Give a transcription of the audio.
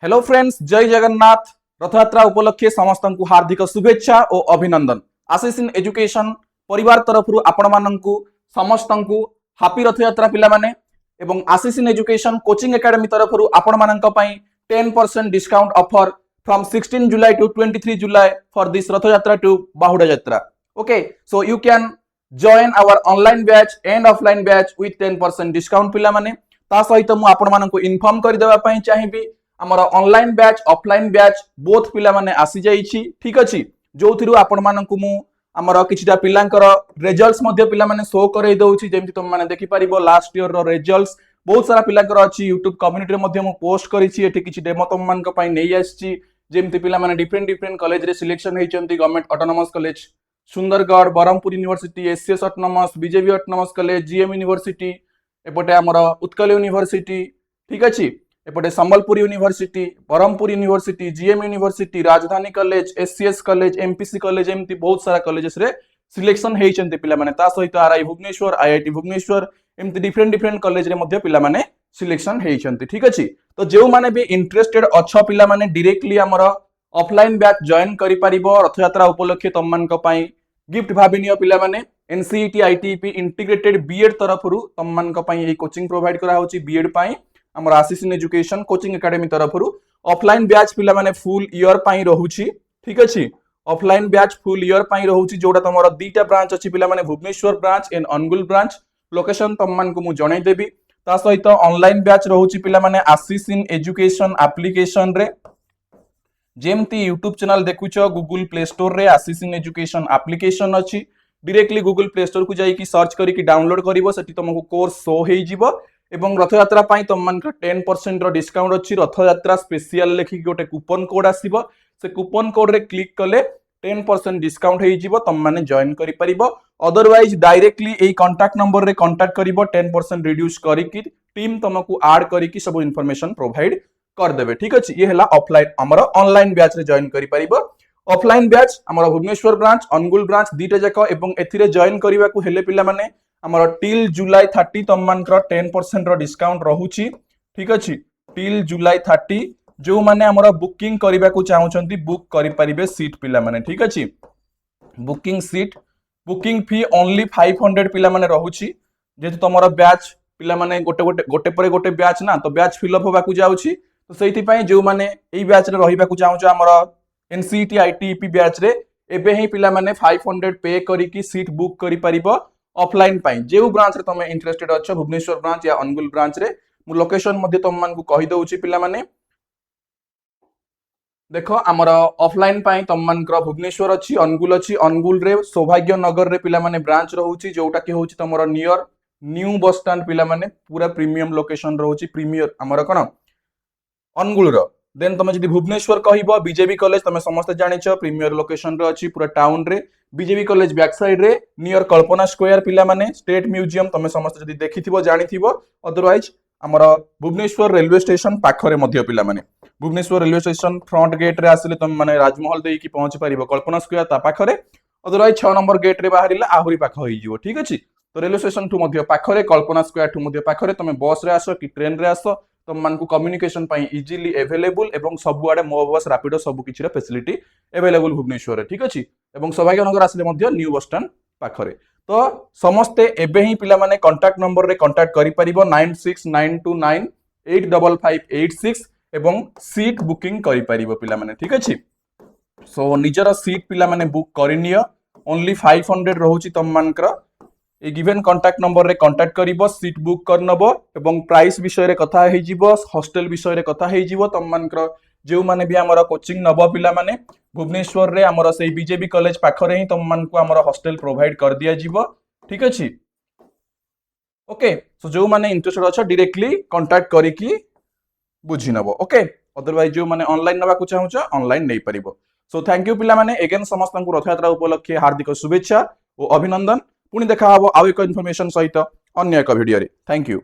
Hello friends, जय जगन्नाथ। रथयात्रा उपलक्षे समस्त को हार्दिक शुभेच्छा और अभिनंदन। आशीष इन एजुकेशन परिवार तरफ आपण माननकु समस्त को हापी रथयात्रा पिला माने एवं Ashish in education coaching academy तरफ आपण माननक पई 10% discount offer from 16 July to 23 July for this Rathayatra to Bahuda Yatra. Okay, so you can join our online batch and offline batch with 10% discount पिला माने। ता सहित मु आपण माननकु इन्फॉर्म कर देबा पई चाहिबी हमर online batch offline batch both पिला माने आसी जाईछि। ठीक अछि, जोथिरु आपण माननकु मु हमर किछटा पिलांकर रिजल्ट्स मध्ये पिला माने शो करै दउछि। जेमति तुम माने देखि परिबो लास्ट ईयर रो रिजल्ट्स बहुत सारा पिलांकर अछि। YouTube कम्युनिटी रे मध्ये मु पोस्ट करिछि। एठी किछि डेमो तुम मानक पई नै आछि। जेमति पिला माने डिफरेंट डिफरेंट कॉलेज रे सिलेक्शन हेचंती। Government autonomous college Sundargarh, Berhampur university, SCS autonomous, BJB autonomous college, GM university, एपटे हमर उत्कल यूनिवर्सिटी। ठीक अछि, एपटे Sambalpur university, Berhampur university, GM university, Rajdhani college, SCS college, MPC college, एमती बहुत सारा कॉलेजेस रे सिलेक्शन हेचंती पिला माने। ता सहित आरआई भुवनेश्वर, आईआईटी भुवनेश्वर, एमती डिफरेंट डिफरेंट कॉलेज रे मध्ये पिला माने सिलेक्शन हेचंती। ठीक अछि, तो जो माने भी इंटरेस्टेड अच्छा पिला माने डायरेक्टली हमर ऑफलाइन बैच जॉइन करि परिबो। रथयात्रा उपलक्षे तम मानक पई गिफ्ट भाबिनियो पिला माने एनसीईटी आईटीपी इंटीग्रेटेड बीएड तरफरु तम मानक पई ए कोचिंग प्रोवाइड करा होची। बीएड पई हमर Ashish in education coaching academy तरफरु ऑफलाइन बैच पिला माने फुल ईयर पई रहूची। ठीक अछि, ऑफलाइन बैच फुल ईयर पई रहूची। जोडा तमरो दीटा ब्रांच अछि पिला माने Bhubaneswar branch and Angul branch. Location तम मानक मु जणै देबी। ता सहित ऑनलाइन बैच रहूची पिला माने आशीष इन एजुकेशन एप्लीकेशन रे। जेमती यूट्यूब चैनल देखुछ गूगल प्ले स्टोर रे आशीष इन एजुकेशन एप्लीकेशन अछि। डायरेक्टली गूगल प्ले स्टोर को जाई कि सर्च करी कि डाउनलोड करिवो। सेठी तुमको कोर्स शो हेई जिवो एवं रथयात्रा पाई तुम मानक 10% रो डिस्काउंट अछि। रथयात्रा स्पेशल लेखि गोटे कूपन कोड आसीबो। से कूपन कोड रे क्लिक कले 10% डिस्काउंट हेई जिवो। तुम माने जॉइन करि परिबो। अदरवाइज डायरेक्टली एई कांटेक्ट नंबर रे कांटेक्ट करिवो। 10% रिड्यूस करी कि टीम तुमको ऐड करी कि सब इंफॉर्मेशन प्रोवाइड कर देबे। ठीक अछि, ये हला ऑफलाइन हमर ऑनलाइन बैच रे जॉइन करि परिबो। ऑफलाइन बैच हमर भुवनेश्वर ब्रांच अनुगुल ब्रांच दीटा जाक एवं एथिरे जॉइन करिवा को हेले पिला माने हमर टिल जुलाई 30 तम मानकर 10% रो डिस्काउंट रहूची। ठीक अछि, टिल जुलाई 30 जो माने हमर बुकिंग करिवा को चाहुचंती बुक करि परिबे सीट पिला माने। ठीक अछि, बुकिंग सीट बुकिंग फी ओनली 500 पिला माने रहूची। जेतु तमरो बैच पिला माने गोटे परे गोटे बैच ना, तो बैच फिल अप होबा को जाउची। तो सेति पई जो माने एई बैच रे रहिबा को चाहुछ हमर एनसीईटी आईटीपी बैच रे एबे ही पिला माने 500 पे करी कि सीट बुक करि परिबो ऑफलाइन पई। जेउ ब्रांच रे तमे इंटरेस्टेड अछ, भुवनेश्वर ब्रांच या अनुगुल ब्रांच रे, मु लोकेशन मध्ये तम मान को कहि दउची पिला माने। देखो हमर ऑफलाइन पई तम मानकर भुवनेश्वर अछि, अनुगुल अछि। अनुगुल रे सौभाग्य नगर रे पिला माने ब्रांच रहउची। जोटा कि होउची तमरो नियर न्यू बस स्टैंड पिला माने पूरा प्रीमियम लोकेशन रहउची। प्रीमियर हमर कोन अनुगुल रो। देन तमे जदि भुवनेश्वर कहिबो बीजेबी कॉलेज तमे समस्त जानिछ प्रीमियर लोकेशन रे अछि पूरा टाउन रे। बीजेबी कॉलेज बैक साइड रे नियर कल्पना स्क्वायर पिला माने स्टेट म्यूजियम तमे समस्त जदि देखिथिबो जानिथिबो। अदरवाइज हमर भुवनेश्वर रेलवे स्टेशन पाखरे मध्य पिला माने Bhubaneswar railway station front gate रे आसिले तमे माने राजमहल देई कि पहुंच परिबो कल्पना स्क्वायर ता पाखरे। अदरवाइज 6 नंबर गेट रे बाहरिले आहुरी पाख होई जिवो। ठीक अछि, तो रेलवे स्टेशन ठु मध्य पाखरे, कल्पना स्क्वायर ठु मध्य पाखरे। तमे बस रे आसो कि ट्रेन रे आसो तुम मान को कम्युनिकेशन पई इजीली अवेलेबल एवं सब आडे मो बस रैपिडो सब किछि रे फैसिलिटी अवेलेबल भुवनेश्वर रे। ठीक अछि, एवं सौभाग्य नगर आसिले मध्य न्यू बस स्टैंड पाखरे। तो समस्ते एबे ही पिला माने कांटेक्ट नंबर रे कांटेक्ट करि परिबो 9692985586 एवं सीट बुकिंग करि परिबो पिला माने। ठीक अछि, सो निजर सीट पिला माने बुक करिनियो। ओनली 500 रहउची तम मानकर ए गिवन कांटेक्ट नंबर रे कांटेक्ट करिवो, सीट बुक कर नबो एवं प्राइस विषय रे कथा हेई जिवो, हॉस्टल विषय रे कथा हेई जिवो। तम मानकर जेउ माने भी हमर कोचिंग नबो पिला माने भुवनेश्वर रे हमर सेई बीजेबी कॉलेज पाखरे ही तम मान को हमर हॉस्टल प्रोवाइड कर दिया जिवो। ठीक अछि, ओके। सो जो माने इंटरेस्टेड अछ डायरेक्टली कांटेक्ट करी कि बुझी नबो। ओके, अदरवाइज जो माने ऑनलाइन नबा को चाहुछ ऑनलाइन नै परिबो। सो थैंक यू पिला माने। अगेन समस्त को रथयात्रा उपलक्षे हार्दिक शुभेच्छा और अभिनंदन। पुणी देखा हबो आउ एक इन्फॉर्मेशन सहित अन्य एक वीडियो रे। Thank you.